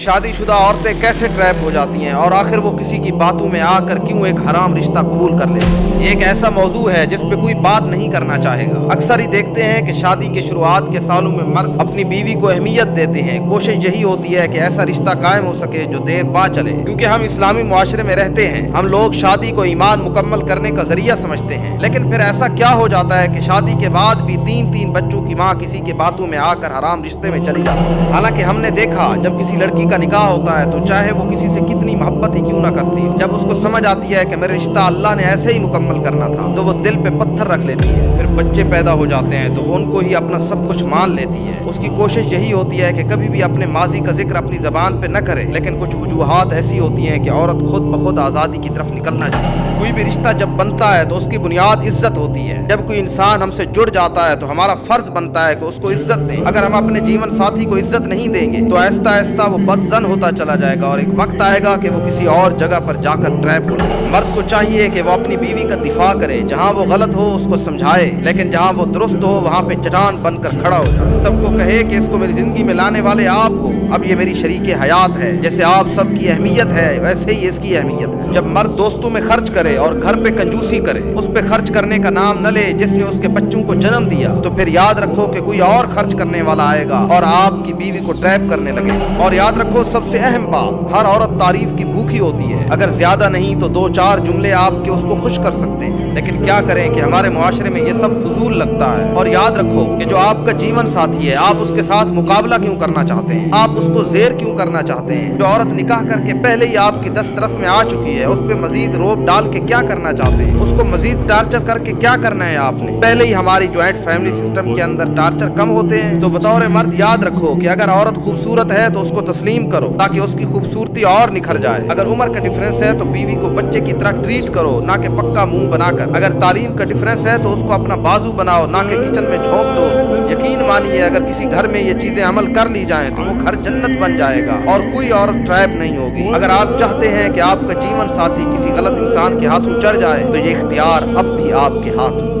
शादी शुदा औरतें कैसे ट्रैप हो जाती हैं और आखिर वो किसी की बातों में आकर क्यों एक हराम रिश्ता कबूल कर लेती हैं। एक ऐसा मौजू है जिस पे कोई बात नहीं करना चाहेगा। अक्सर ही देखते हैं कि शादी के शुरुआत के सालों में मर्द अपनी बीवी को अहमियत देते हैं। कोशिश यही होती है कि ऐसा रिश्ता कायम हो सके जो देर बाद चले, क्योंकि हम इस्लामी मुआशरे में रहते हैं। हम लोग शादी को ईमान मुकम्मल करने का जरिया समझते हैं। लेकिन फिर ऐसा क्या हो जाता है कि शादी के बाद भी तीन बच्चों की माँ किसी के बातों में आकर हराम रिश्ते में चली जाती है। हालांकि हमने देखा, जब किसी लड़की का निकाह होता है तो चाहे वो किसी से कितनी मोहब्बत ही क्यों ना करती हो, जब उसको समझ आती है कि मेरा रिश्ता अल्लाह ने ऐसे ही मुकम्मल करना था, तो वो दिल पे पत्थर रख लेती है। फिर बच्चे पैदा हो जाते हैं तो वो उनको ही अपना सब कुछ मान लेती है। उसकी कोशिश यही होती है कि कभी भी अपने माजी का जिक्र अपनी जबान पे न करे। लेकिन कुछ वजूहात ऐसी होती हैं कि औरत खुद ब खुद आज़ादी की तरफ निकलना चाहती है। कोई भी रिश्ता जब बनता है तो उसकी बुनियाद इज्जत होती है। जब कोई इंसान हमसे जुड़ जाता है तो हमारा फर्ज बनता है कि उसको इज्जत दें। अगर हम अपने जीवन साथी को इज्जत नहीं देंगे तो आहिस्ता आहिस्ता वो बदजन होता चला जाएगा और एक वक्त आएगा कि वो किसी और जगह पर जाकर ट्रैप हो जाए। मर्द को चाहिए कि वो अपनी बीवी का दिफा करे। जहाँ वो गलत हो उसको समझाए, लेकिन जहाँ वो दुरुस्त हो वहाँ पे चट्टान बनकर खड़ा हो जाए। सबको कहे कि इसको मेरी जिंदगी में लाने वाले आप हो, अब ये मेरी शरीके हयात है। जैसे आप सबकी अहमियत है वैसे ही इसकी अहमियत है। जब मर्द दोस्तों में खर्च करे और घर पे कंजूसी करे, उस पे खर्च करने का नाम न ले जिसने उसके बच्चों को जन्म दिया, तो फिर याद रखो कि कोई और खर्च करने वाला आएगा और आपकी बीवी को ट्रैप करने लगेगा। और याद रखो, सबसे अहम बात, हर औरत तारीफ की भूखी होती है। अगर ज्यादा नहीं तो 2-4 जुमले आपके उसको खुश कर सकते हैं। लेकिन क्या करें कि हमारे मुआशरे में ये सब फजूल लगता है। और याद रखो कि जो आपका जीवन साथी है, आप उसके साथ मुकाबला क्यों करना चाहते हैं, आप उसको जेर क्यों करना चाहते हैं। जो औरत निकाह करके पहले ही आपकी दस्तरस में आ चुकी है, उस पे मजीद रोब डाल के क्या करना चाहते हैं, उसको मजीद टार्चर करके क्या करना है आपने। पहले ही हमारी ज्वाइंट फैमिली सिस्टम के अंदर टार्चर कम होते हैं। तो बतौर मर्द याद रखो कि अगर औरत खूबसूरत है तो उसको तस्लीम करो ताकि उसकी खूबसूरती और निखर जाए। अगर उम्र का डिफरेंस है तो बीवी को बच्चे की तरह ट्रीट करो, ना कि पक्का मुंह बनाकर। अगर तालीम का डिफरेंस है तो उसको अपना बाजू बनाओ, ना कि किचन में झोंक दो उसको। यकीन मानिए, अगर किसी घर में ये चीजें अमल कर ली जाएं तो वो घर जन्नत बन जाएगा और कोई औरत ट्रैप नहीं होगी। अगर आप चाहते हैं कि आपका जीवन साथी किसी गलत इंसान के हाथों चढ़ जाए तो ये इख्तियार अब भी आपके हाथ में।